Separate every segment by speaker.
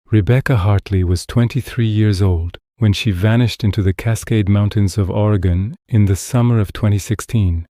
Speaker 1: Rebecca Hartley was 23 years old when she vanished into the Cascade Mountains of Oregon in the summer of 2016.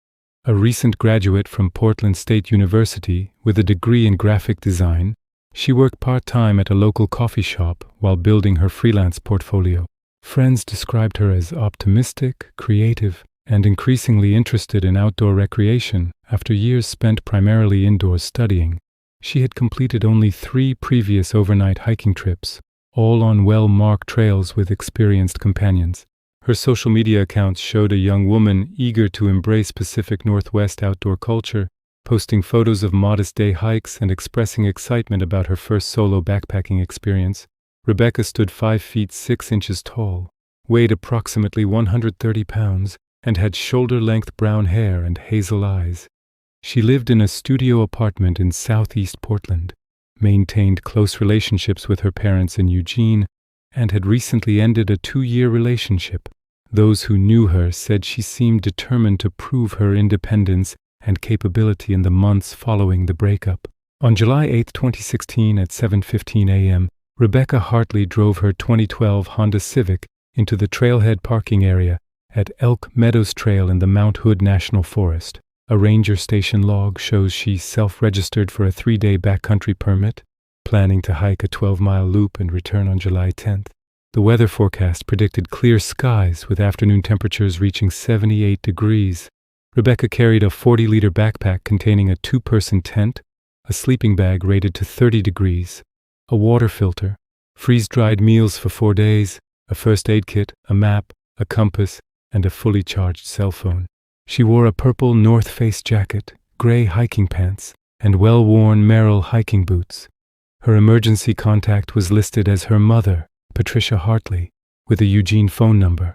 Speaker 1: A recent graduate from Portland State University with a degree in graphic design, she worked part-time at a local coffee shop while building her freelance portfolio. Friends described her as optimistic, creative, and increasingly interested in outdoor recreation after years spent primarily indoors studying. She had completed only 3 previous overnight hiking trips, all on well-marked trails with experienced companions. Her social media accounts showed a young woman eager to embrace Pacific Northwest outdoor culture, posting photos of modest day hikes and expressing excitement about her first solo backpacking experience. Rebecca stood 5 feet 6 inches tall, weighed approximately 130 pounds, and had shoulder-length brown hair and hazel eyes. She lived in a studio apartment in southeast Portland, maintained close relationships with her parents in Eugene, and had recently ended a 2-year relationship. Those who knew her said she seemed determined to prove her independence and capability in the months following the breakup. On July 8, 2016 at 7:15 a.m., Rebecca Hartley drove her 2012 Honda Civic into the trailhead parking area at Elk Meadows Trail in the Mount Hood National Forest. A ranger station log shows she self-registered for a 3-day backcountry permit, planning to hike a 12-mile loop and return on July 10th. The weather forecast predicted clear skies with afternoon temperatures reaching 78 degrees. Rebecca carried a 40-liter backpack containing a 2-person tent, a sleeping bag rated to 30 degrees, a water filter, freeze-dried meals for 4 days, a first aid kit, a map, a compass, and a fully charged cell phone. She wore a purple North Face jacket, gray hiking pants, and well-worn Merrell hiking boots. Her emergency contact was listed as her mother, Patricia Hartley, with a Eugene phone number.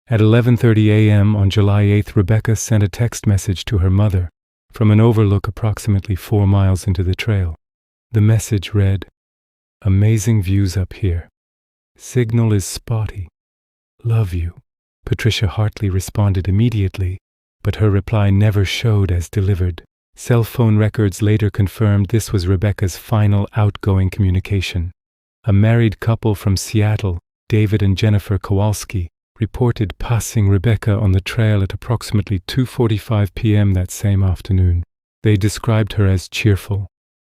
Speaker 1: At 11:30 a.m. on July 8th, Rebecca sent a text message to her mother from an overlook approximately 4 miles into the trail. The message read, "Amazing views up here. Signal is spotty. Love you." Patricia Hartley responded immediately, but her reply never showed as delivered. Cell phone records later confirmed this was Rebecca's final outgoing communication. A married couple from Seattle, David and Jennifer Kowalski, reported passing Rebecca on the trail at approximately 2:45 p.m. that same afternoon. They described her as cheerful,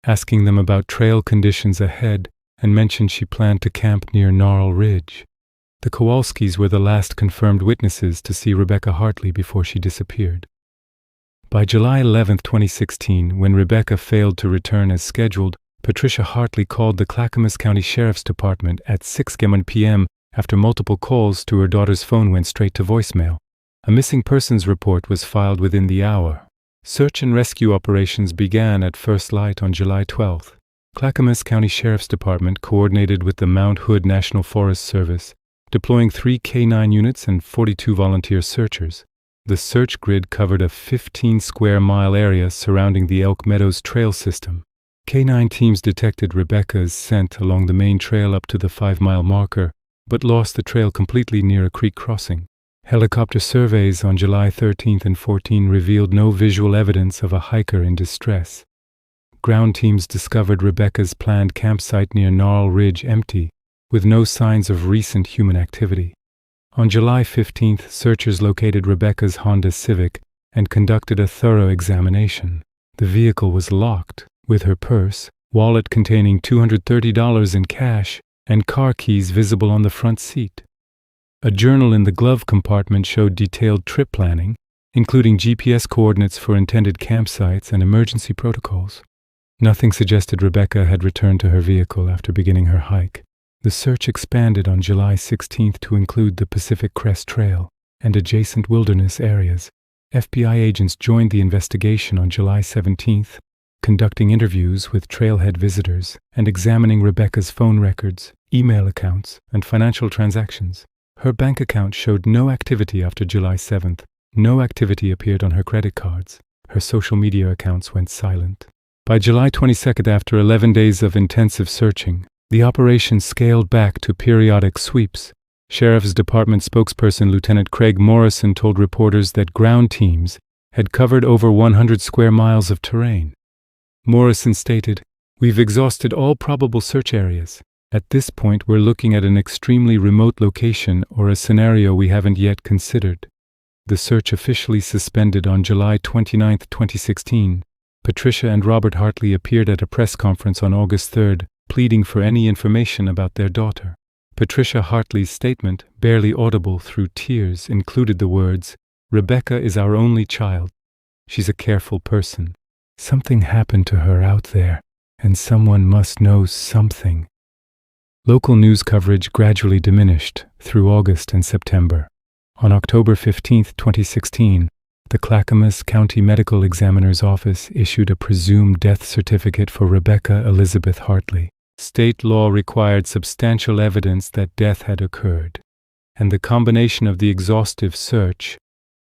Speaker 1: asking them about trail conditions ahead, and mentioned she planned to camp near Gnarl Ridge. The Kowalskis were the last confirmed witnesses to see Rebecca Hartley before she disappeared. By July 11, 2016, when Rebecca failed to return as scheduled, Patricia Hartley called the Clackamas County Sheriff's Department at 6:01 p.m. after multiple calls to her daughter's phone went straight to voicemail. A missing persons report was filed within the hour. Search and rescue operations began at first light on July 12th. Clackamas County Sheriff's Department coordinated with the Mount Hood National Forest Service, deploying 3 K-9 units and 42 volunteer searchers. The search grid covered a 15-square-mile area surrounding the Elk Meadows trail system. K-9 teams detected Rebecca's scent along the main trail up to the 5-mile marker, but lost the trail completely near a creek crossing. Helicopter surveys on July 13th and 14 revealed no visual evidence of a hiker in distress. Ground teams discovered Rebecca's planned campsite near Gnarl Ridge empty, with no signs of recent human activity. On July 15th, searchers located Rebecca's Honda Civic and conducted a thorough examination. The vehicle was locked, with her purse, wallet containing $230 in cash, and car keys visible on the front seat. A journal in the glove compartment showed detailed trip planning, including GPS coordinates for intended campsites and emergency protocols. Nothing suggested Rebecca had returned to her vehicle after beginning her hike. The search expanded on July 16th to include the Pacific Crest Trail and adjacent wilderness areas. FBI agents joined the investigation on July 17th, conducting interviews with trailhead visitors and examining Rebecca's phone records, email accounts, and financial transactions. Her bank account showed no activity after July 7th. No activity appeared on her credit cards. Her social media accounts went silent. By July 22nd, after 11 days of intensive searching, the operation scaled back to periodic sweeps. Sheriff's Department spokesperson Lieutenant Craig Morrison told reporters that ground teams had covered over 100 square miles of terrain. Morrison stated, "We've exhausted all probable search areas, At this point, we're looking at an extremely remote location or a scenario we haven't yet considered. The search officially suspended on July 29, 2016. Patricia and Robert Hartley appeared at a press conference on August 3rd, pleading for any information about their daughter. Patricia Hartley's statement, barely audible through tears, included the words, "Rebecca is our only child. She's a careful person. Something happened to her out there, and someone must know something." Local news coverage gradually diminished through August and September. On October 15, 2016, the Clackamas County Medical Examiner's Office issued a presumed death certificate for Rebecca Elizabeth Hartley. State law required substantial evidence that death had occurred, and the combination of the exhaustive search,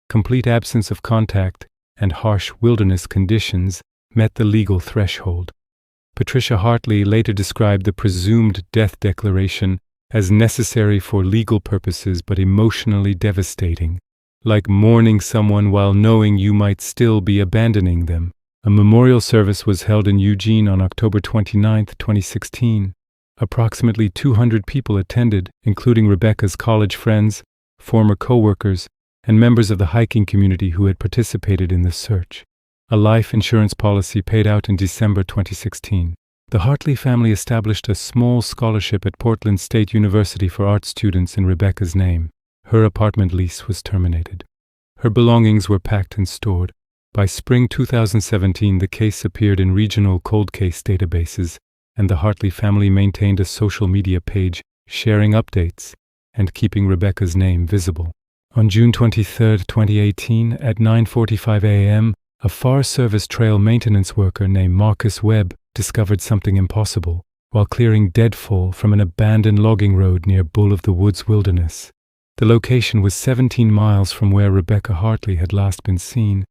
Speaker 1: complete absence of contact, and harsh wilderness conditions met the legal threshold. Patricia Hartley later described the presumed death declaration as necessary for legal purposes but emotionally devastating, like mourning someone while knowing you might still be abandoning them. A memorial service was held in Eugene on October 29, 2016. Approximately 200 people attended, including Rebecca's college friends, former co-workers, and members of the hiking community who had participated in the search. A life insurance policy paid out in December 2016. The Hartley family established a small scholarship at Portland State University for art students in Rebecca's name. Her apartment lease was terminated. Her belongings were packed and stored. By spring 2017, the case appeared in regional cold case databases, and the Hartley family maintained a social media page sharing updates and keeping Rebecca's name visible. On June 23, 2018, at 9:45 a.m., a Forest Service trail maintenance worker named Marcus Webb discovered something impossible while clearing deadfall from an abandoned logging road near Bull of the Woods Wilderness. The location was 17 miles from where Rebecca Hartley had last been seen,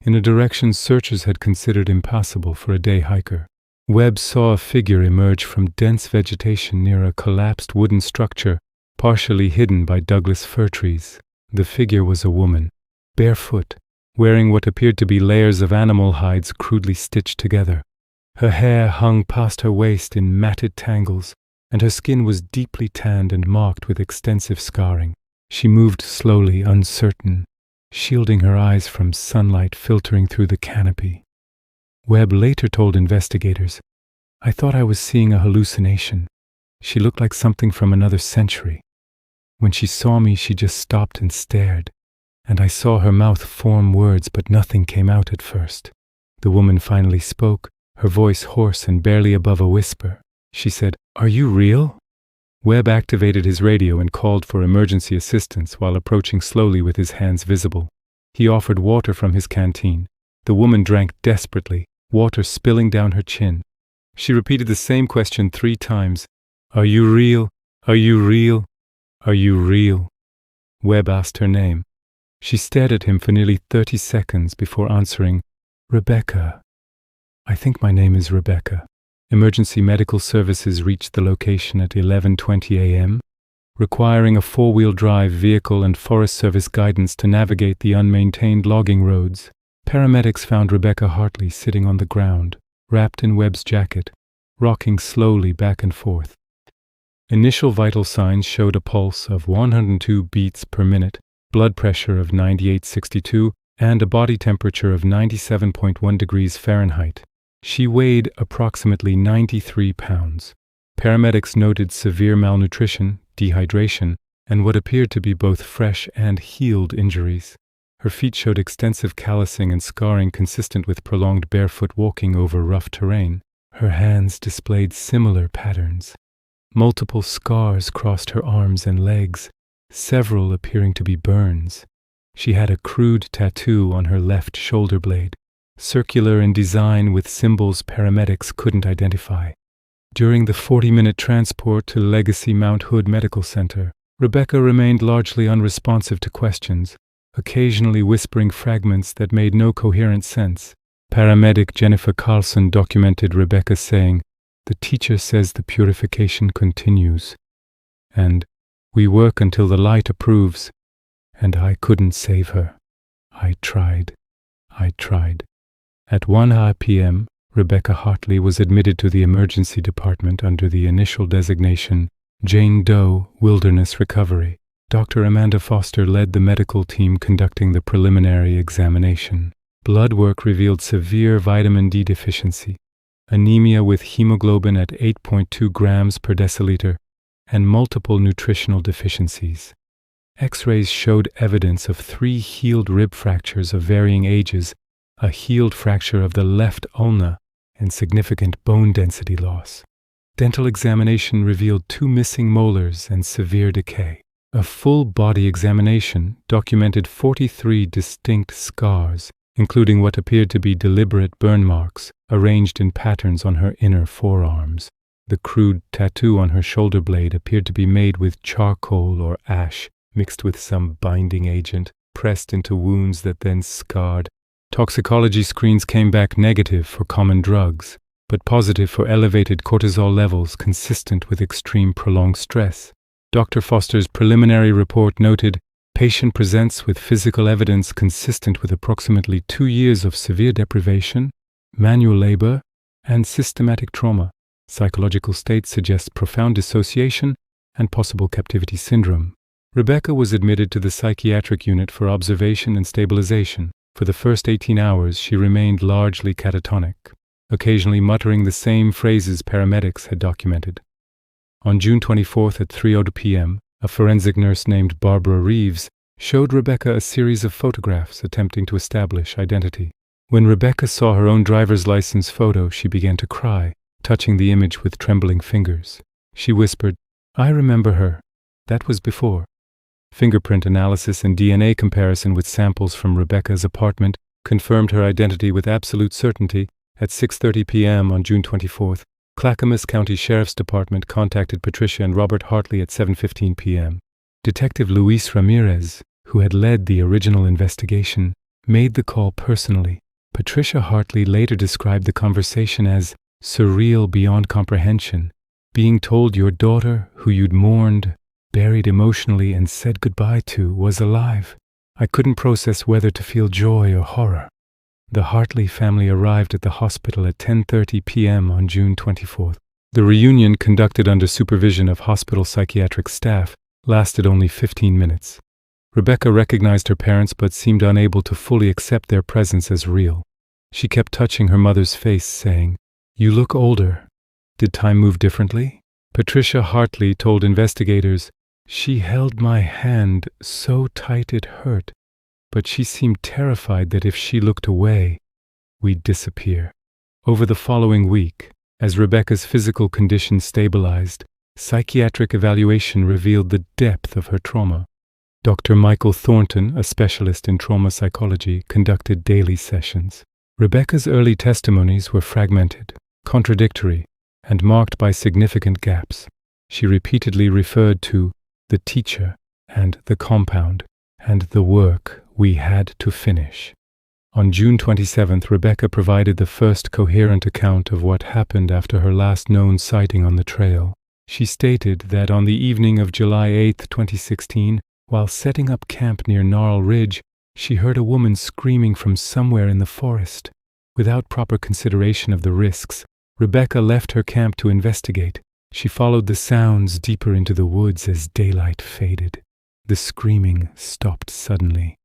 Speaker 1: in a direction searchers had considered impassable for a day hiker. Webb saw a figure emerge from dense vegetation near a collapsed wooden structure, partially hidden by Douglas fir trees. The figure was a woman, barefoot, wearing what appeared to be layers of animal hides crudely stitched together. Her hair hung past her waist in matted tangles, and her skin was deeply tanned and marked with extensive scarring. She moved slowly, uncertain, shielding her eyes from sunlight filtering through the canopy. Webb later told investigators, "I thought I was seeing a hallucination. She looked like something from another century. When she saw me, she just stopped and stared, and I saw her mouth form words, but nothing came out at first." The woman finally spoke, her voice hoarse and barely above a whisper. She said, "Are you real?" Webb activated his radio and called for emergency assistance while approaching slowly with his hands visible. He offered water from his canteen. The woman drank desperately, water spilling down her chin. She repeated the same question 3 times. "Are you real? Are you real? Are you real?" Webb asked her name. She stared at him for nearly 30 seconds before answering, "Rebecca. I think my name is Rebecca." Emergency medical services reached the location at 11:20 a.m., requiring a 4-wheel drive vehicle and Forest Service guidance to navigate the unmaintained logging roads. Paramedics found Rebecca Hartley sitting on the ground, wrapped in Webb's jacket, rocking slowly back and forth. Initial vital signs showed a pulse of 102 beats per minute, blood pressure of 98/62, and a body temperature of 97.1 degrees Fahrenheit. She weighed approximately 93 pounds. Paramedics noted severe malnutrition, dehydration, and what appeared to be both fresh and healed injuries. Her feet showed extensive callousing and scarring consistent with prolonged barefoot walking over rough terrain. Her hands displayed similar patterns. Multiple scars crossed her arms and legs, several appearing to be burns. She had a crude tattoo on her left shoulder blade, circular in design with symbols paramedics couldn't identify. During the 40-minute transport to Legacy Mount Hood Medical Center, Rebecca remained largely unresponsive to questions, occasionally whispering fragments that made no coherent sense. Paramedic Jennifer Carlson documented Rebecca saying, "The teacher says the purification continues," and "We work until the light approves," and "I couldn't save her. I tried. I tried." At 1 p.m., Rebecca Hartley was admitted to the emergency department under the initial designation Jane Doe Wilderness Recovery. Dr. Amanda Foster led the medical team conducting the preliminary examination. Blood work revealed severe vitamin D deficiency, anemia with hemoglobin at 8.2 grams per deciliter, and multiple nutritional deficiencies. X-rays showed evidence of 3 healed rib fractures of varying ages, a healed fracture of the left ulna, and significant bone density loss. Dental examination revealed 2 missing molars and severe decay. A full body examination documented 43 distinct scars, including what appeared to be deliberate burn marks arranged in patterns on her inner forearms. The crude tattoo on her shoulder blade appeared to be made with charcoal or ash mixed with some binding agent, pressed into wounds that then scarred. Toxicology screens came back negative for common drugs, but positive for elevated cortisol levels consistent with extreme prolonged stress. Dr. Foster's preliminary report noted, patient presents with physical evidence consistent with approximately 2 years of severe deprivation, manual labor, and systematic trauma. Psychological state suggests profound dissociation and possible captivity syndrome. Rebecca was admitted to the psychiatric unit for observation and stabilization. For the first 18 hours, she remained largely catatonic, occasionally muttering the same phrases paramedics had documented. On June 24th at 3:00 p.m., a forensic nurse named Barbara Reeves showed Rebecca a series of photographs attempting to establish identity. When Rebecca saw her own driver's license photo, she began to cry, touching the image with trembling fingers. She whispered, "I remember her. That was before." Fingerprint analysis and DNA comparison with samples from Rebecca's apartment confirmed her identity with absolute certainty. At 6:30 p.m. on June 24th, Clackamas County Sheriff's Department contacted Patricia and Robert Hartley at 7:15 p.m. Detective Luis Ramirez, who had led the original investigation, made the call personally. Patricia Hartley later described the conversation as surreal beyond comprehension, being told your daughter, who you'd mourned, buried emotionally, and said goodbye to, was alive. I couldn't process whether to feel joy or horror. The Hartley family arrived at the hospital at 10:30 p.m. on June 24th. The reunion, conducted under supervision of hospital psychiatric staff, lasted only 15 minutes. Rebecca recognized her parents but seemed unable to fully accept their presence as real. She kept touching her mother's face, saying, "You look older. Did time move differently?" Patricia Hartley told investigators, "She held my hand so tight it hurt, but she seemed terrified that if she looked away, we'd disappear." Over the following week, as Rebecca's physical condition stabilized, psychiatric evaluation revealed the depth of her trauma. Dr. Michael Thornton, a specialist in trauma psychology, conducted daily sessions. Rebecca's early testimonies were fragmented, contradictory, and marked by significant gaps. She repeatedly referred to the teacher and the compound and the work we had to finish. On June 27th, Rebecca provided the first coherent account of what happened after her last known sighting on the trail. She stated that on the evening of July 8, 2016, while setting up camp near Gnarl Ridge, she heard a woman screaming from somewhere in the forest. Without proper consideration of the risks, Rebecca left her camp to investigate. She followed the sounds deeper into the woods as daylight faded. The screaming stopped suddenly.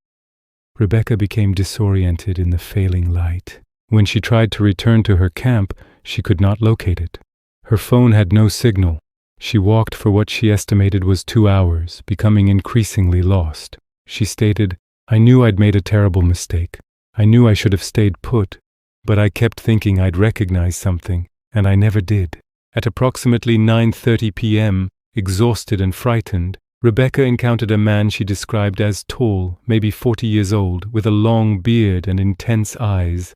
Speaker 1: Rebecca became disoriented in the failing light. When she tried to return to her camp, she could not locate it. Her phone had no signal. She walked for what she estimated was 2 hours, becoming increasingly lost. She stated, "I knew I'd made a terrible mistake. I knew I should have stayed put, but I kept thinking I'd recognize something, and I never did." At approximately 9:30 p.m., exhausted and frightened, Rebecca encountered a man she described as tall, maybe 40 years old, with a long beard and intense eyes.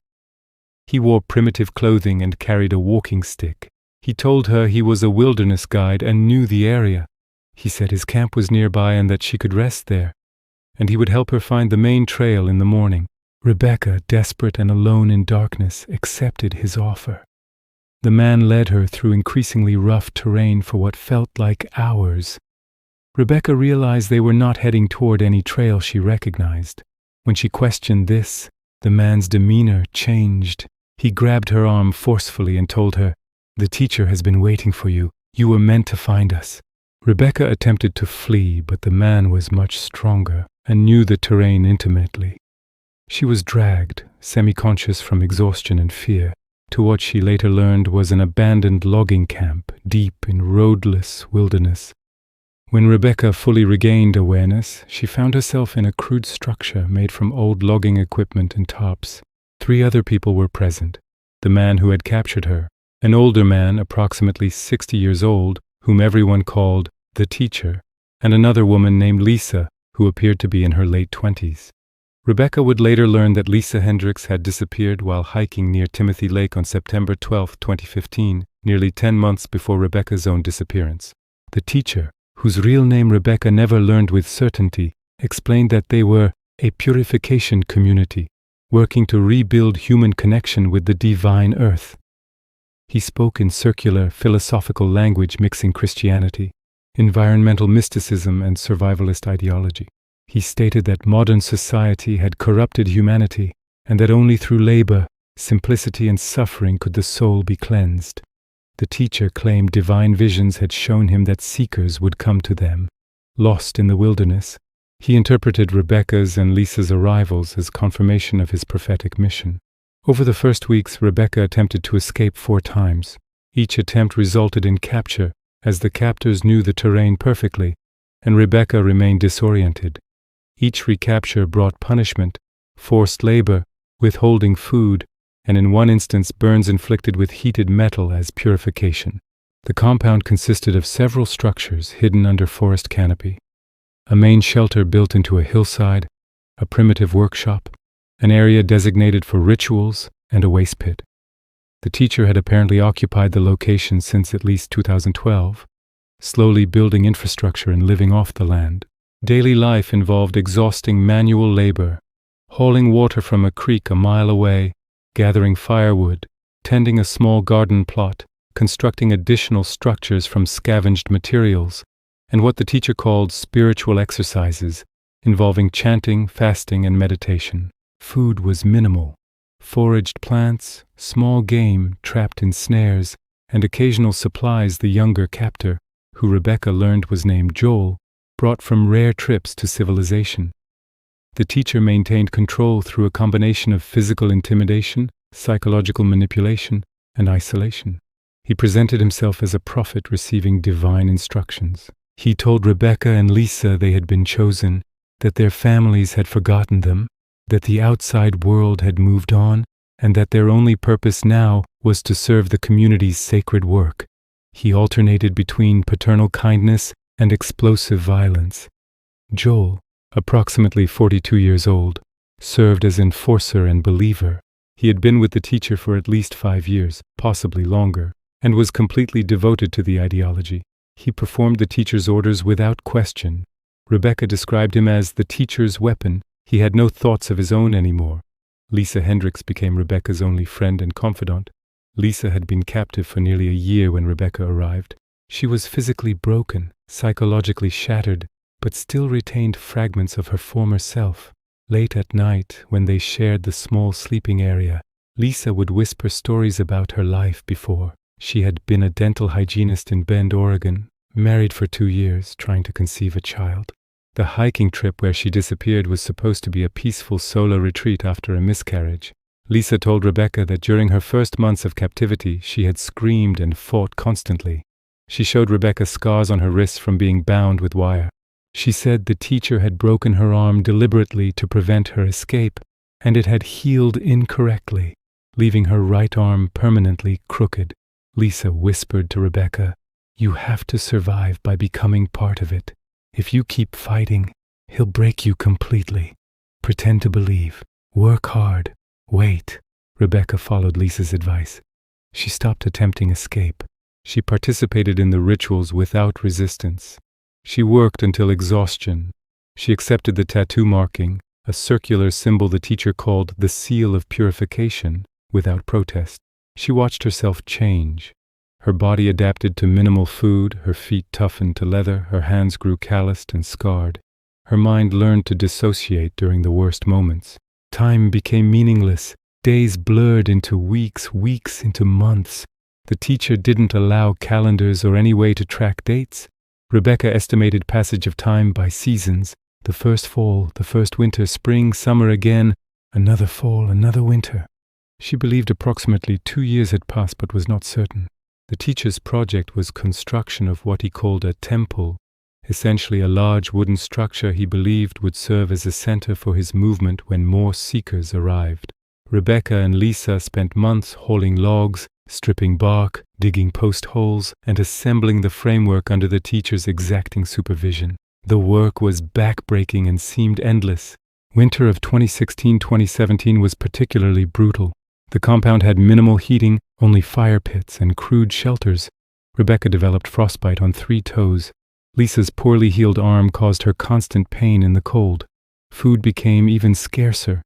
Speaker 1: He wore primitive clothing and carried a walking stick. He told her he was a wilderness guide and knew the area. He said his camp was nearby and that she could rest there, and he would help her find the main trail in the morning. Rebecca, desperate and alone in darkness, accepted his offer. The man led her through increasingly rough terrain for what felt like hours. Rebecca realized they were not heading toward any trail she recognized. When she questioned this, the man's demeanor changed. He grabbed her arm forcefully and told her, "The teacher has been waiting for you. You were meant to find us." Rebecca attempted to flee, but the man was much stronger and knew the terrain intimately. She was dragged, semi-conscious from exhaustion and fear, to what she later learned was an abandoned logging camp deep in roadless wilderness. When Rebecca fully regained awareness, she found herself in a crude structure made from old logging equipment and tarps. 3 other people were present: the man who had captured her, an older man approximately 60 years old, whom everyone called the teacher, and another woman named Lisa, who appeared to be in her late 20s. Rebecca would later learn that Lisa Hendricks had disappeared while hiking near Timothy Lake on September 12, 2015, nearly 10 months before Rebecca's own disappearance. The teacher, whose real name Rebecca never learned with certainty, explained that they were a purification community, working to rebuild human connection with the divine earth. He spoke in circular, philosophical language mixing Christianity, environmental mysticism, and survivalist ideology. He stated that modern society had corrupted humanity, and that only through labor, simplicity, and suffering could the soul be cleansed. The teacher claimed divine visions had shown him that seekers would come to them. Lost in the wilderness, he interpreted Rebecca's and Lisa's arrivals as confirmation of his prophetic mission. Over the first weeks, Rebecca attempted to escape 4 times. Each attempt resulted in capture, as the captors knew the terrain perfectly, and Rebecca remained disoriented. Each recapture brought punishment, forced labor, withholding food, and in one instance burns inflicted with heated metal as purification. The compound consisted of several structures hidden under forest canopy: a main shelter built into a hillside, a primitive workshop, an area designated for rituals, and a waste pit. The teacher had apparently occupied the location since at least 2012, slowly building infrastructure and living off the land. Daily life involved exhausting manual labor, hauling water from a creek a mile away, gathering firewood, tending a small garden plot, constructing additional structures from scavenged materials, and what the teacher called spiritual exercises, involving chanting, fasting, and meditation. Food was minimal: foraged plants, small game trapped in snares, and occasional supplies the younger captor, who Rebecca learned was named Joel, brought from rare trips to civilization. The teacher maintained control through a combination of physical intimidation, psychological manipulation, and isolation. He presented himself as a prophet receiving divine instructions. He told Rebecca and Lisa they had been chosen, that their families had forgotten them, that the outside world had moved on, and that their only purpose now was to serve the community's sacred work. He alternated between paternal kindness and explosive violence. Joel, approximately 42 years old, served as enforcer and believer. He had been with the teacher for at least 5 years, possibly longer, and was completely devoted to the ideology. He performed the teacher's orders without question. Rebecca described him as the teacher's weapon. He had no thoughts of his own anymore. Lisa Hendricks became Rebecca's only friend and confidant. Lisa had been captive for nearly a year when Rebecca arrived. She was physically broken, psychologically shattered, but still retained fragments of her former self. Late at night, when they shared the small sleeping area, Lisa would whisper stories about her life before. She had been a dental hygienist in Bend, Oregon, married for 2 years, trying to conceive a child. The hiking trip where she disappeared was supposed to be a peaceful solo retreat after a miscarriage. Lisa told Rebecca that during her first months of captivity, she had screamed and fought constantly. She showed Rebecca scars on her wrists from being bound with wire. She said the teacher had broken her arm deliberately to prevent her escape, and it had healed incorrectly, leaving her right arm permanently crooked. Lisa whispered to Rebecca, "You have to survive by becoming part of it. If you keep fighting, he'll break you completely. Pretend to believe. Work hard. Wait." Rebecca followed Lisa's advice. She stopped attempting escape. She participated in the rituals without resistance. She worked until exhaustion. She accepted the tattoo marking, a circular symbol the teacher called the seal of purification, without protest. She watched herself change. Her body adapted to minimal food, her feet toughened to leather, her hands grew calloused and scarred. Her mind learned to dissociate during the worst moments. Time became meaningless, Days blurred into weeks, weeks into months. The teacher didn't allow calendars or any way to track dates. Rebecca estimated passage of time by seasons. The first fall, the first winter, spring, summer again, another fall, another winter. She believed approximately 2 years had passed but was not certain. The teacher's project was construction of what he called a temple, essentially a large wooden structure he believed would serve as a center for his movement when more seekers arrived. Rebecca and Lisa spent months hauling logs, stripping bark, digging post holes, and assembling the framework under the teacher's exacting supervision. The work was backbreaking and seemed endless. Winter of 2016-2017 was particularly brutal. The compound had minimal heating, only fire pits and crude shelters. Rebecca developed frostbite on 3 toes. Lisa's poorly healed arm caused her constant pain in the cold. Food became even scarcer.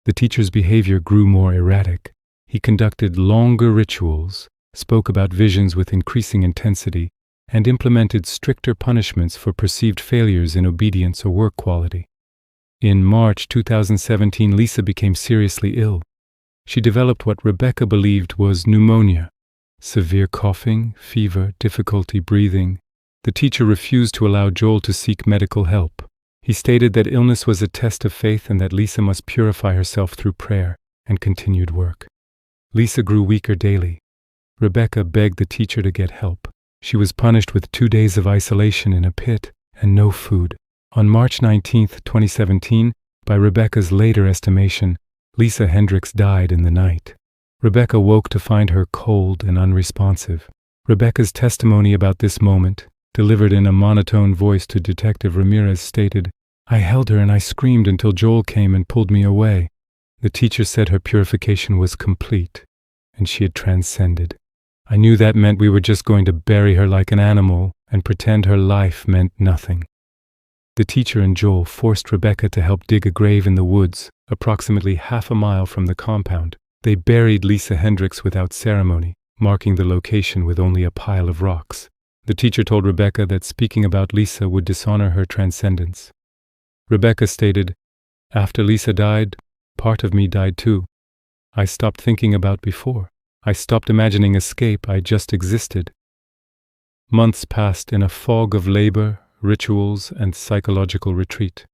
Speaker 1: The teacher's behavior grew more erratic. He conducted longer rituals, spoke about visions with increasing intensity, and implemented stricter punishments for perceived failures in obedience or work quality. In March 2017, Lisa became seriously ill. She developed what Rebecca believed was pneumonia, severe coughing, fever, difficulty breathing. The teacher refused to allow Joel to seek medical help. He stated that illness was a test of faith and that Lisa must purify herself through prayer and continued work. Lisa grew weaker daily. Rebecca begged the teacher to get help. She was punished with 2 days of isolation in a pit and no food. On March 19, 2017, by Rebecca's later estimation, Lisa Hendricks died in the night. Rebecca woke to find her cold and unresponsive. Rebecca's testimony about this moment, delivered in a monotone voice to Detective Ramirez, stated, "I held her and I screamed until Joel came and pulled me away." The teacher said her purification was complete, and she had transcended. "I knew that meant we were just going to bury her like an animal and pretend her life meant nothing." The teacher and Joel forced Rebecca to help dig a grave in the woods, approximately half a mile from the compound. They buried Lisa Hendricks without ceremony, marking the location with only a pile of rocks. The teacher told Rebecca that speaking about Lisa would dishonor her transcendence. Rebecca stated, "After Lisa died, part of me died too. I stopped thinking about before. I stopped imagining escape, I just existed." Months passed in a fog of labor, rituals, and psychological retreat.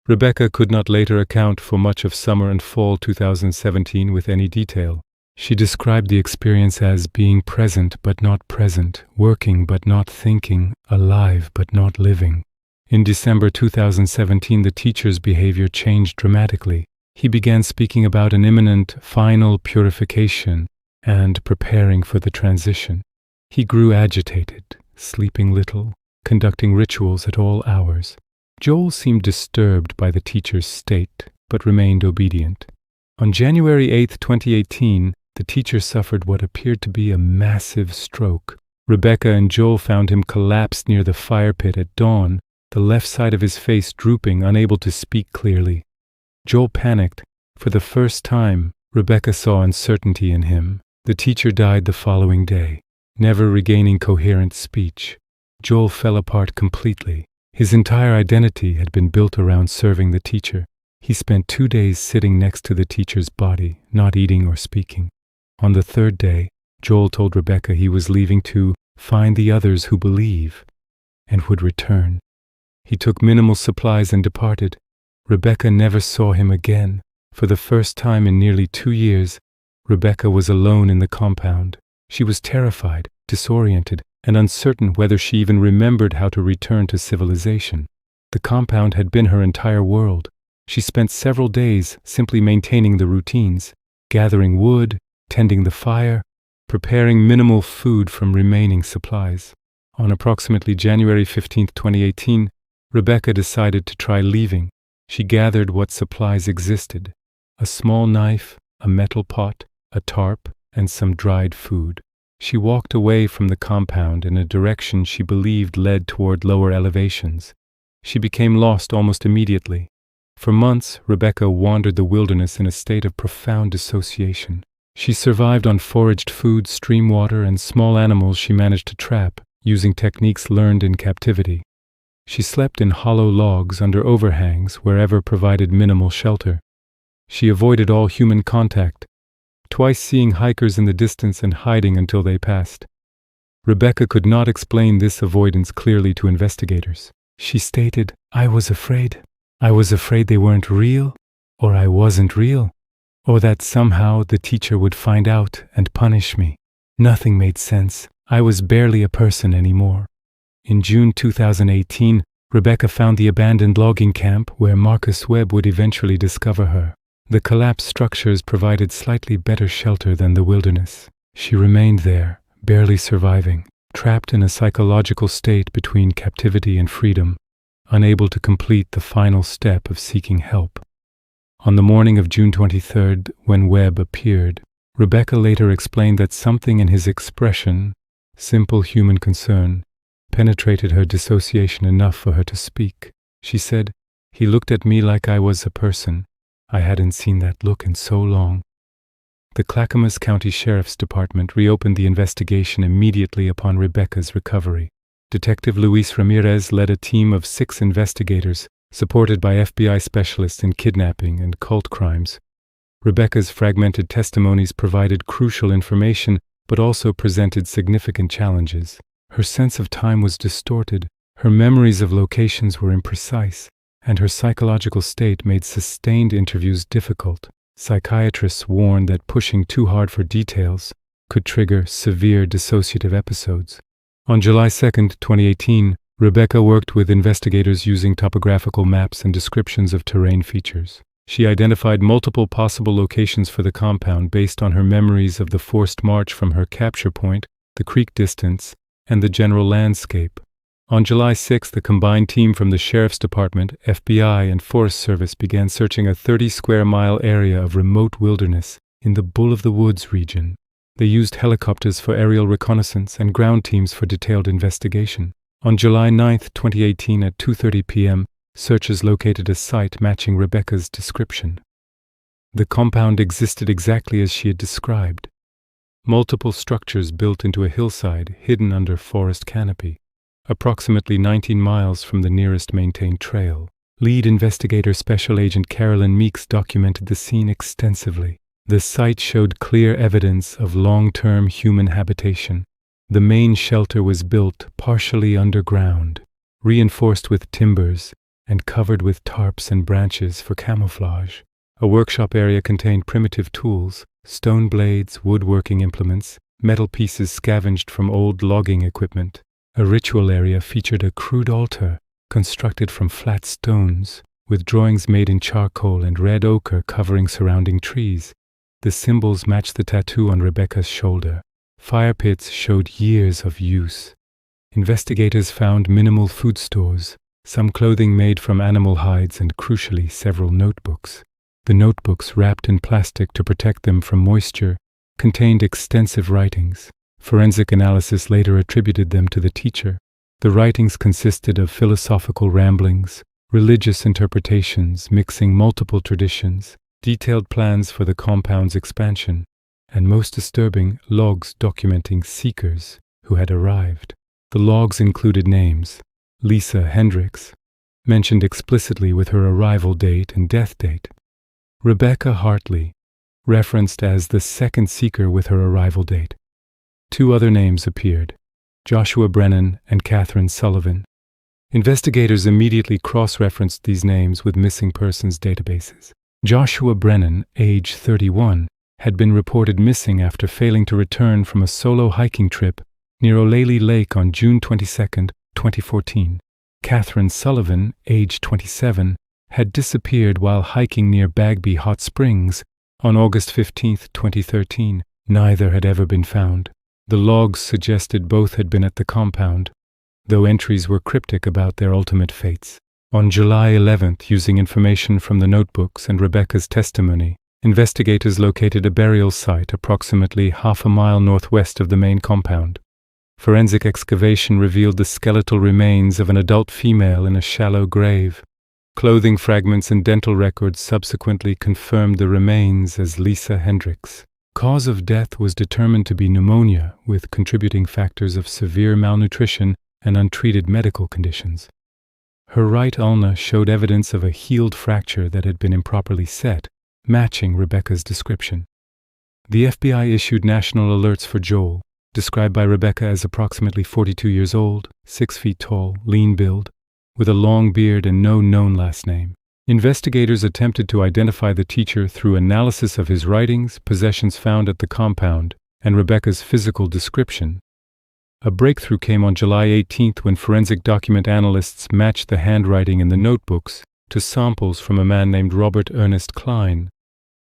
Speaker 1: Rebecca could not later account for much of summer and fall 2017 with any detail. She described the experience as being present but not present, working but not thinking, alive but not living. In December 2017, the teacher's behavior changed dramatically. He began speaking about an imminent, final purification and preparing for the transition. He grew agitated, sleeping little, conducting rituals at all hours. Joel seemed disturbed by the teacher's state, but remained obedient. On January 8, 2018, the teacher suffered what appeared to be a massive stroke. Rebecca and Joel found him collapsed near the fire pit at dawn, the left side of his face drooping, unable to speak clearly. Joel panicked. For the first time, Rebecca saw uncertainty in him. The teacher died the following day, never regaining coherent speech. Joel fell apart completely. His entire identity had been built around serving the teacher. He spent 2 days sitting next to the teacher's body, not eating or speaking. On the 3rd day, Joel told Rebecca he was leaving to find the others who believe and would return. He took minimal supplies and departed. Rebecca never saw him again. For the first time in nearly 2 years, Rebecca was alone in the compound. She was terrified, disoriented, and uncertain whether she even remembered how to return to civilization. The compound had been her entire world. She spent several days simply maintaining the routines, gathering wood, tending the fire, preparing minimal food from remaining supplies. On approximately January 15, 2018, Rebecca decided to try leaving. She gathered what supplies existed: a small knife, a metal pot, a tarp, and some dried food. She walked away from the compound in a direction she believed led toward lower elevations. She became lost almost immediately. For months, Rebecca wandered the wilderness in a state of profound dissociation. She survived on foraged food, stream water, and small animals she managed to trap, using techniques learned in captivity. She slept in hollow logs under overhangs wherever provided minimal shelter. She avoided all human contact, twice seeing hikers in the distance and hiding until they passed. Rebecca could not explain this avoidance clearly to investigators. She stated, "I was afraid. I was afraid they weren't real, or I wasn't real, or that somehow the teacher would find out and punish me. Nothing made sense. I was barely a person anymore." In June 2018, Rebecca found the abandoned logging camp where Marcus Webb would eventually discover her. The collapsed structures provided slightly better shelter than the wilderness. She remained there, barely surviving, trapped in a psychological state between captivity and freedom, unable to complete the final step of seeking help. On the morning of June 23rd, when Webb appeared, Rebecca later explained that something in his expression, simple human concern, penetrated her dissociation enough for her to speak. She said, "He looked at me like I was a person. I hadn't seen that look in so long." The Clackamas County Sheriff's Department reopened the investigation immediately upon Rebecca's recovery. Detective Luis Ramirez led a team of 6 investigators, supported by FBI specialists in kidnapping and cult crimes. Rebecca's fragmented testimonies provided crucial information, but also presented significant challenges. Her sense of time was distorted, her memories of locations were imprecise, and her psychological state made sustained interviews difficult. Psychiatrists warned that pushing too hard for details could trigger severe dissociative episodes. On July 2, 2018, Rebecca worked with investigators using topographical maps and descriptions of terrain features. She identified multiple possible locations for the compound based on her memories of the forced march from her capture point, the creek distance, and the general landscape. On July 6, the combined team from the Sheriff's Department, FBI, and Forest Service began searching a 30-square-mile area of remote wilderness in the Bull of the Woods region. They used helicopters for aerial reconnaissance and ground teams for detailed investigation. On July 9, 2018, at 2:30 p.m., searchers located a site matching Rebecca's description. The compound existed exactly as she had described. Multiple structures built into a hillside hidden under forest canopy, approximately 19 miles from the nearest maintained trail. Lead investigator Special Agent Carolyn Meeks documented the scene extensively. The site showed clear evidence of long-term human habitation. The main shelter was built partially underground, reinforced with timbers, and covered with tarps and branches for camouflage. A workshop area contained primitive tools, stone blades, woodworking implements, metal pieces scavenged from old logging equipment. A ritual area featured a crude altar constructed from flat stones, with drawings made in charcoal and red ochre covering surrounding trees. The symbols matched the tattoo on Rebecca's shoulder. Fire pits showed years of use. Investigators found minimal food stores, some clothing made from animal hides, and crucially, several notebooks. The notebooks, wrapped in plastic to protect them from moisture, contained extensive writings. Forensic analysis later attributed them to the teacher. The writings consisted of philosophical ramblings, religious interpretations mixing multiple traditions, detailed plans for the compound's expansion, and most disturbing, logs documenting seekers who had arrived. The logs included names: Lisa Hendricks, mentioned explicitly with her arrival date and death date; Rebecca Hartley, referenced as the second seeker with her arrival date. 2 other names appeared: Joshua Brennan and Catherine Sullivan. Investigators immediately cross-referenced these names with missing persons databases. Joshua Brennan, age 31, had been reported missing after failing to return from a solo hiking trip near Olaley Lake on June 22, 2014. Catherine Sullivan, age 27, had disappeared while hiking near Bagby Hot Springs on August 15, 2013. Neither had ever been found. The logs suggested both had been at the compound, though entries were cryptic about their ultimate fates. On July 11th, using information from the notebooks and Rebecca's testimony, investigators located a burial site approximately half a mile northwest of the main compound. Forensic excavation revealed the skeletal remains of an adult female in a shallow grave. Clothing fragments and dental records subsequently confirmed the remains as Lisa Hendricks. Cause of death was determined to be pneumonia, with contributing factors of severe malnutrition and untreated medical conditions. Her right ulna showed evidence of a healed fracture that had been improperly set, matching Rebecca's description. The FBI issued national alerts for Joel, described by Rebecca as approximately 42 years old, 6 feet tall, lean build, with a long beard and no known last name. Investigators attempted to identify the teacher through analysis of his writings, possessions found at the compound, and Rebecca's physical description. A breakthrough came on July 18th when forensic document analysts matched the handwriting in the notebooks to samples from a man named Robert Ernest Klein.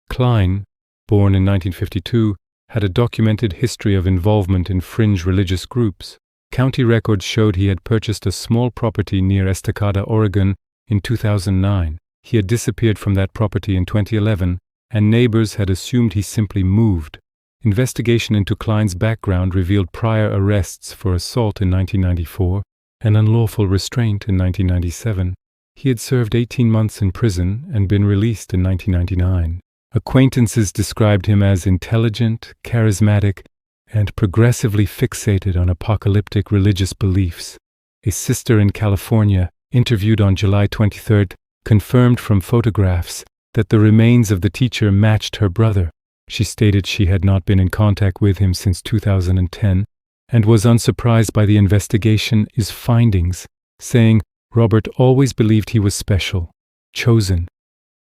Speaker 1: Klein, born in 1952, had a documented history of involvement in fringe religious groups. County records showed he had purchased a small property near Estacada, Oregon, in 2009. He had disappeared from that property in 2011, and neighbors had assumed he simply moved. Investigation into Klein's background revealed prior arrests for assault in 1994 and unlawful restraint in 1997. He had served 18 months in prison and been released in 1999. Acquaintances described him as intelligent, charismatic, and progressively fixated on apocalyptic religious beliefs. A sister in California, interviewed on July 23rd, confirmed from photographs that the remains of the teacher matched her brother. She stated she had not been in contact with him since 2010 and was unsurprised by the investigation's findings, saying Robert always believed he was special, chosen.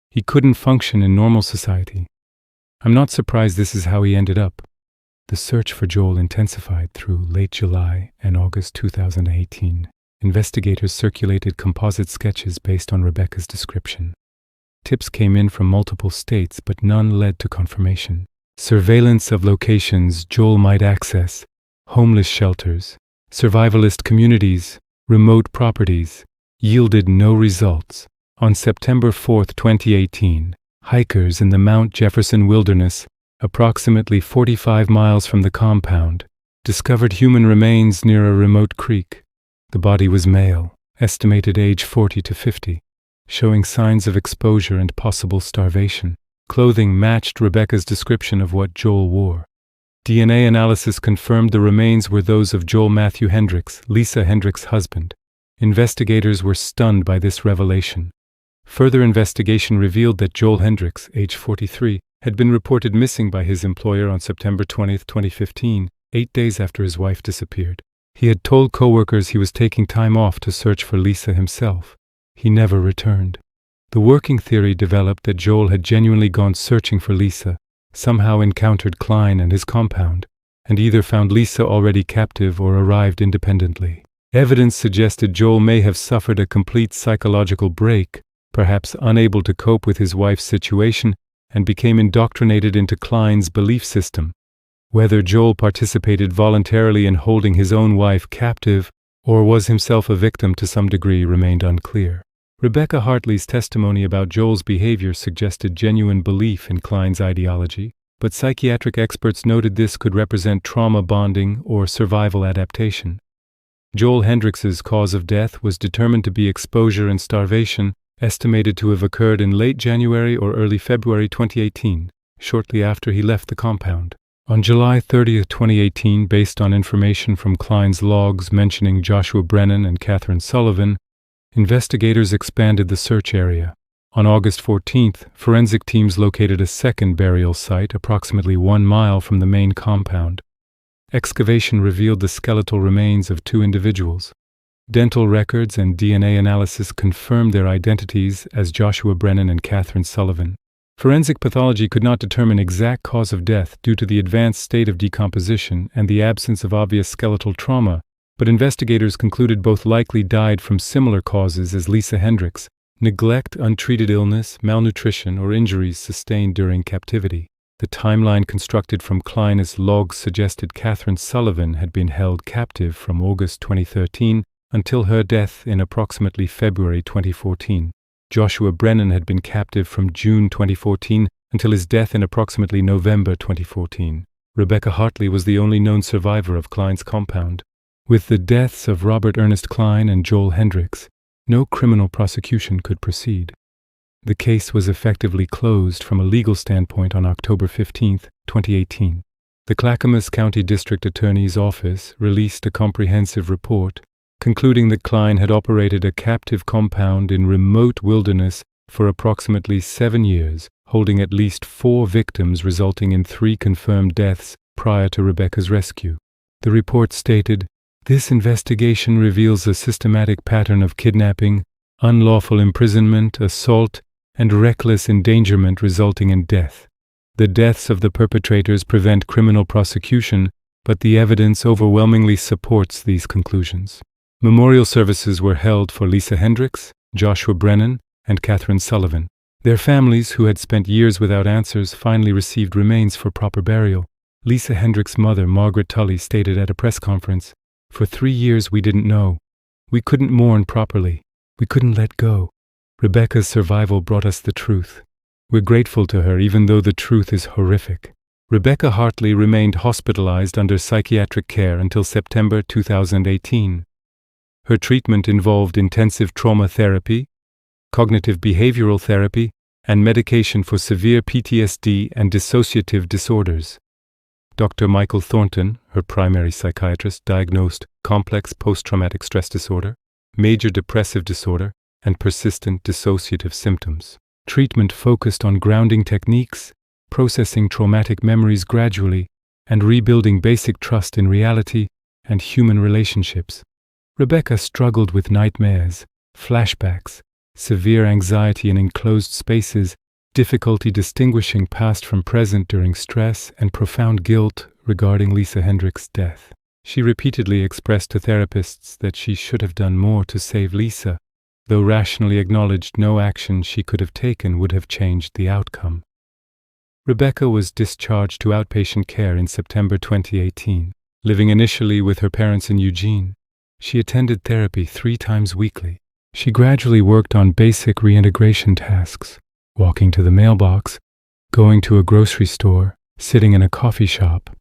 Speaker 1: He couldn't function in normal society. I'm not surprised this is how he ended up. The search for Joel intensified through late July and August 2018. Investigators circulated composite sketches based on Rebecca's description. Tips came in from multiple states, but none led to confirmation. Surveillance of locations Joel might access, homeless shelters, survivalist communities, remote properties, yielded no results. On September 4, 2018, hikers in the Mount Jefferson Wilderness, approximately 45 miles from the compound, discovered human remains near a remote creek. The body was male, estimated age 40 to 50. Showing signs of exposure and possible starvation. Clothing matched Rebecca's description of what Joel wore. DNA analysis confirmed the remains were those of Joel Matthew Hendricks, Lisa Hendricks' husband. Investigators were stunned by this revelation. Further investigation revealed that Joel Hendricks, age 43, had been reported missing by his employer on September 20, 2015, 8 days after his wife disappeared. He had told coworkers he was taking time off to search for Lisa himself. He never returned. The working theory developed that Joel had genuinely gone searching for Lisa, somehow encountered Klein and his compound, and either found Lisa already captive or arrived independently. Evidence suggested Joel may have suffered a complete psychological break, perhaps unable to cope with his wife's situation, and became indoctrinated into Klein's belief system. Whether Joel participated voluntarily in holding his own wife captive or was himself a victim to some degree remained unclear. Rebecca Hartley's testimony about Joel's behavior suggested genuine belief in Klein's ideology, but psychiatric experts noted this could represent trauma bonding or survival adaptation. Joel Hendricks's cause of death was determined to be exposure and starvation, estimated to have occurred in late January or early February 2018, shortly after he left the compound. On July 30, 2018, based on information from Klein's logs mentioning Joshua Brennan and Catherine Sullivan, investigators expanded the search area. On August 14th, forensic teams located a second burial site approximately 1 mile from the main compound. Excavation revealed the skeletal remains of 2 individuals. Dental records and DNA analysis confirmed their identities as Joshua Brennan and Catherine Sullivan. Forensic pathology could not determine exact cause of death due to the advanced state of decomposition and the absence of obvious skeletal trauma, but investigators concluded both likely died from similar causes as Lisa Hendricks: neglect, untreated illness, malnutrition, or injuries sustained during captivity. The timeline constructed from Klein's logs suggested Catherine Sullivan had been held captive from August 2013 until her death in approximately February 2014. Joshua Brennan had been captive from June 2014 until his death in approximately November 2014. Rebecca Hartley was the only known survivor of Klein's compound. With the deaths of Robert Ernest Klein and Joel Hendricks, no criminal prosecution could proceed. The case was effectively closed from a legal standpoint on October 15, 2018. The Clackamas County District Attorney's Office released a comprehensive report concluding that Klein had operated a captive compound in remote wilderness for approximately 7 years, holding at least 4 victims, resulting in 3 confirmed deaths prior to Rebecca's rescue. The report stated, "This investigation reveals a systematic pattern of kidnapping, unlawful imprisonment, assault, and reckless endangerment resulting in death. The deaths of the perpetrators prevent criminal prosecution, but the evidence overwhelmingly supports these conclusions." Memorial services were held for Lisa Hendricks, Joshua Brennan, and Catherine Sullivan. Their families, who had spent years without answers, finally received remains for proper burial. Lisa Hendricks' mother, Margaret Tully, stated at a press conference, "For 3 years we didn't know. We couldn't mourn properly. We couldn't let go. Rebecca's survival brought us the truth. We're grateful to her even though the truth is horrific." Rebecca Hartley remained hospitalized under psychiatric care until September 2018. Her treatment involved intensive trauma therapy, cognitive behavioral therapy, and medication for severe PTSD and dissociative disorders. Dr. Michael Thornton, her primary psychiatrist, diagnosed complex post-traumatic stress disorder, major depressive disorder, and persistent dissociative symptoms. Treatment focused on grounding techniques, processing traumatic memories gradually, and rebuilding basic trust in reality and human relationships. Rebecca struggled with nightmares, flashbacks, severe anxiety in enclosed spaces, difficulty distinguishing past from present during stress, and profound guilt regarding Lisa Hendricks' death. She repeatedly expressed to therapists that she should have done more to save Lisa, though rationally acknowledged no action she could have taken would have changed the outcome. Rebecca was discharged to outpatient care in September 2018. Living initially with her parents in Eugene, she attended therapy 3 times weekly. She gradually worked on basic reintegration tasks, walking to the mailbox, going to a grocery store, sitting in a coffee shop.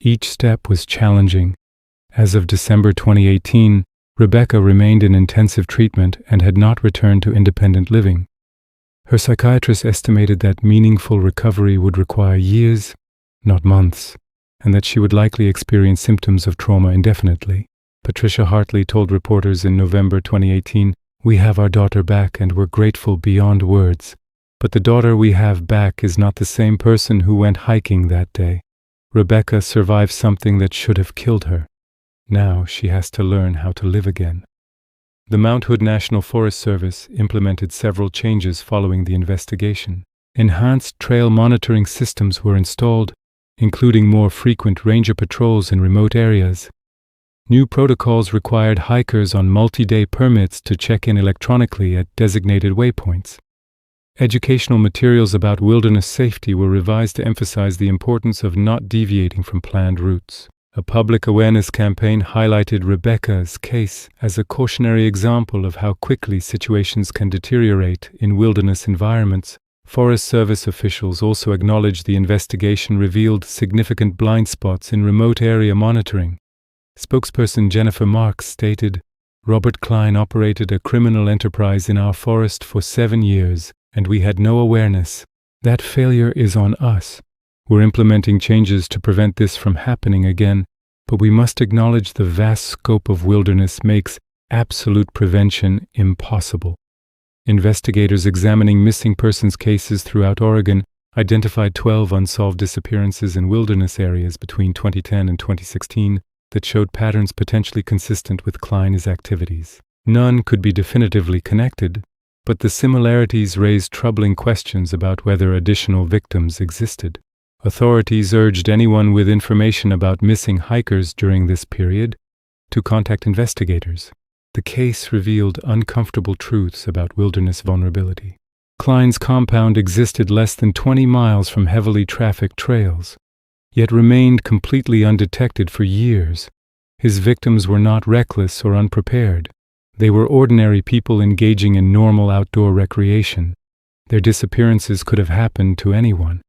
Speaker 1: Each step was challenging. As of December 2018, Rebecca remained in intensive treatment and had not returned to independent living. Her psychiatrist estimated that meaningful recovery would require years, not months, and that she would likely experience symptoms of trauma indefinitely. Patricia Hartley told reporters in November 2018, "We have our daughter back and we're grateful beyond words. But the daughter we have back is not the same person who went hiking that day. Rebecca survived something that should have killed her. Now she has to learn how to live again." The Mount Hood National Forest Service implemented several changes following the investigation. Enhanced trail monitoring systems were installed, including more frequent ranger patrols in remote areas. New protocols required hikers on multi-day permits to check in electronically at designated waypoints. Educational materials about wilderness safety were revised to emphasize the importance of not deviating from planned routes. A public awareness campaign highlighted Rebecca's case as a cautionary example of how quickly situations can deteriorate in wilderness environments. Forest Service officials also acknowledged the investigation revealed significant blind spots in remote area monitoring. Spokesperson Jennifer Marks stated, "Robert Klein operated a criminal enterprise in our forest for 7 years, and we had no awareness. That failure is on us. We're implementing changes to prevent this from happening again, but we must acknowledge the vast scope of wilderness makes absolute prevention impossible." Investigators examining missing persons cases throughout Oregon identified 12 unsolved disappearances in wilderness areas between 2010 and 2016 that showed patterns potentially consistent with Klein's activities. None could be definitively connected, but the similarities raised troubling questions about whether additional victims existed. Authorities urged anyone with information about missing hikers during this period to contact investigators. The case revealed uncomfortable truths about wilderness vulnerability. Klein's compound existed less than 20 miles from heavily trafficked trails, yet remained completely undetected for years. His victims were not reckless or unprepared. They were ordinary people engaging in normal outdoor recreation. Their disappearances could have happened to anyone.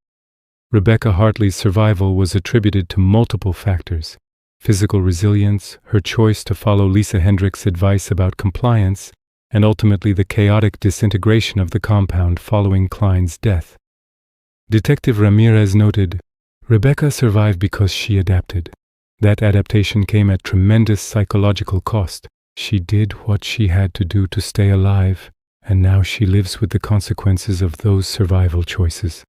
Speaker 1: Rebecca Hartley's survival was attributed to multiple factors: physical resilience, her choice to follow Lisa Hendricks' advice about compliance, and ultimately the chaotic disintegration of the compound following Klein's death. Detective Ramirez noted, "Rebecca survived because she adapted. That adaptation came at tremendous psychological cost. She did what she had to do to stay alive, and now she lives with the consequences of those survival choices.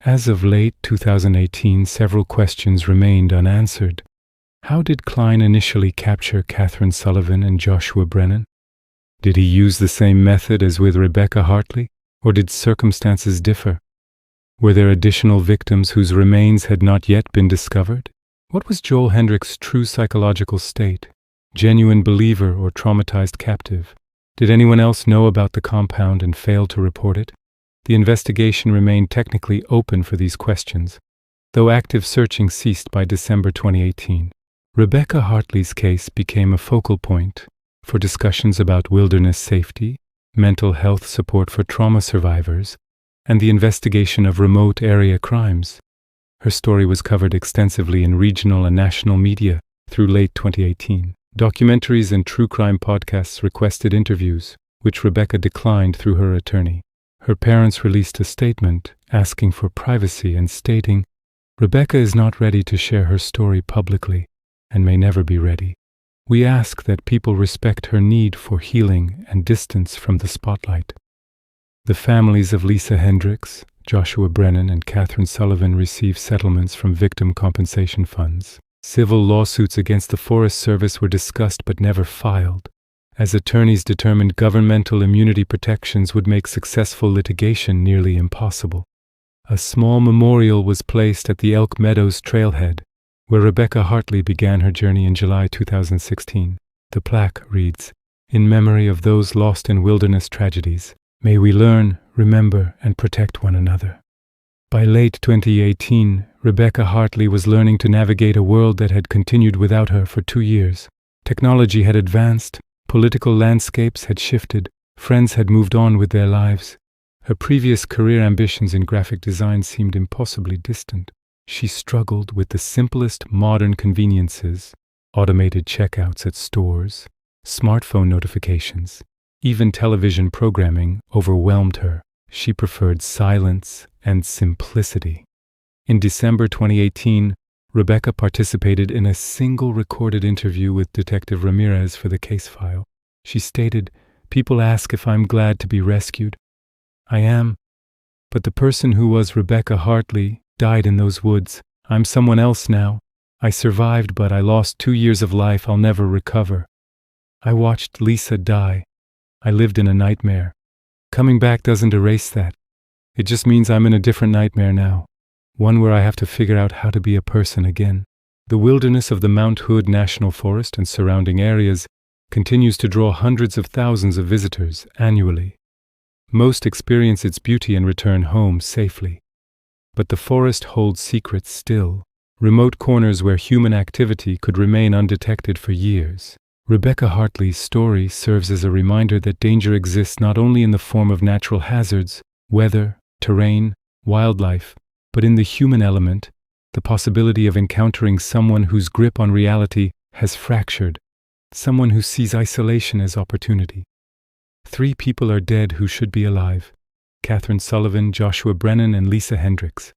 Speaker 1: As of late 2018, several questions remained unanswered. How did Klein initially capture Catherine Sullivan and Joshua Brennan? Did he use the same method as with Rebecca Hartley, or did circumstances differ? Were there additional victims whose remains had not yet been discovered? What was Joel Hendricks' true psychological state? Genuine believer or traumatized captive? Did anyone else know about the compound and fail to report it? The investigation remained technically open for these questions, though active searching ceased by December 2018. Rebecca Hartley's case became a focal point for discussions about wilderness safety, mental health support for trauma survivors, and the investigation of remote area crimes. Her story was covered extensively in regional and national media through late 2018. Documentaries and true crime podcasts requested interviews, which Rebecca declined through her attorney. Her parents released a statement asking for privacy and stating, "Rebecca is not ready to share her story publicly and may never be ready. We ask that people respect her need for healing and distance from the spotlight." The families of Lisa Hendricks, Joshua Brennan, and Catherine Sullivan received settlements from victim compensation funds. Civil lawsuits against the Forest Service were discussed but never filed, as attorneys determined governmental immunity protections would make successful litigation nearly impossible. A small memorial was placed at the Elk Meadows trailhead, where Rebecca Hartley began her journey in July 2016. The plaque reads, "In memory of those lost in wilderness tragedies, may we learn, remember, and protect one another." By late 2018, Rebecca Hartley was learning to navigate a world that had continued without her for 2 years. Technology had advanced, political landscapes had shifted, friends had moved on with their lives. Her previous career ambitions in graphic design seemed impossibly distant. She struggled with the simplest modern conveniences, automated checkouts at stores, smartphone notifications. Even television programming overwhelmed her. She preferred silence and simplicity. In December 2018, Rebecca participated in a single recorded interview with Detective Ramirez for the case file. She stated, "People ask if I'm glad to be rescued. I am. But the person who was Rebecca Hartley died in those woods. I'm someone else now. I survived, but I lost 2 years of life I'll never recover. I watched Lisa die. I lived in a nightmare. Coming back doesn't erase that. It just means I'm in a different nightmare now, one where I have to figure out how to be a person again." The wilderness of the Mount Hood National Forest and surrounding areas continues to draw hundreds of thousands of visitors annually. Most experience its beauty and return home safely. But the forest holds secrets still, remote corners where human activity could remain undetected for years. Rebecca Hartley's story serves as a reminder that danger exists not only in the form of natural hazards, weather, terrain, wildlife, but in the human element, the possibility of encountering someone whose grip on reality has fractured, someone who sees isolation as opportunity. 3 people are dead who should be alive: Catherine Sullivan, Joshua Brennan, and Lisa Hendricks.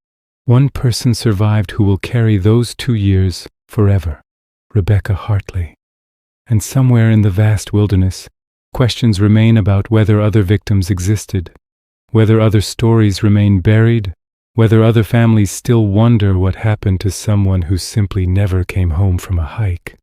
Speaker 1: 1 person survived who will carry those 2 years forever: Rebecca Hartley. And somewhere in the vast wilderness, questions remain about whether other victims existed, whether other stories remain buried, whether other families still wonder what happened to someone who simply never came home from a hike.